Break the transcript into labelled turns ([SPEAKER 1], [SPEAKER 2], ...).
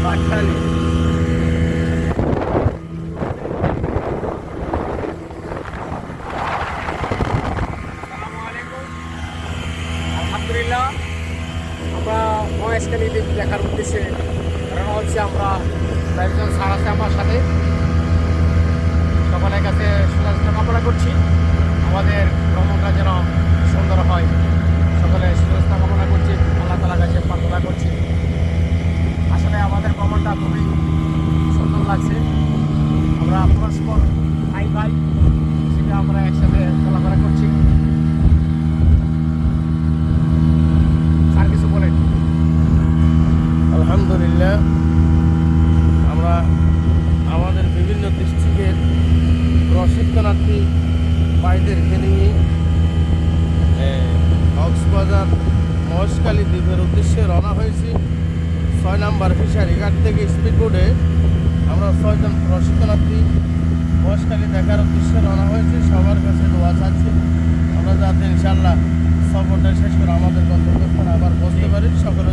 [SPEAKER 1] পাঠালি আলহামদুলিল্লাহ আমরা মহেশখালী দ্বীপ দেখার উদ্দেশ্যে রওনা হচ্ছে। আমরা কয়েকজন স্যার আছে আমার সাথে, সকলের কাছে সুস্বাস্থ্য কামনা করছি। আমাদের ভ্রমণটা যেন সুন্দর হয়, সকলে সুস্বাস্থ্য কামনা করছি, আল্লাহ তাআলার কাছে প্রার্থনা করছি। আসলে আমাদের ভ্রমণটা খুবই সুন্দর লাগছে। আমরা পরস্পর ভাই ভাই সেটা আমরা একসাথে চলাফেরা করছি। আর কিছু বলেন?
[SPEAKER 2] আলহামদুলিল্লাহ, আমরা আমাদের বিভিন্ন ডিস্ট্রিক্টের প্রশিক্ষণার্থী ভাইদেরকে নিয়ে কক্সবাজার মহেশখালী দ্বীপের উদ্দেশ্যে রওনা হয়েছি। 6 নম্বর ফিশারি ঘাট থেকে স্পিডবোটে আমরা 6 জন প্রশিক্ষণার্থী মহেশখালী দেখার উদ্দেশ্যে রওনা হয়েছি। সবার কাছে দোয়া চাচ্ছি আমরা যাতে ইনশাআল্লাহ সফরটা শেষ করে আমাদের গন্তব্যস্থানে আবার পৌঁছতে পারি। সকলে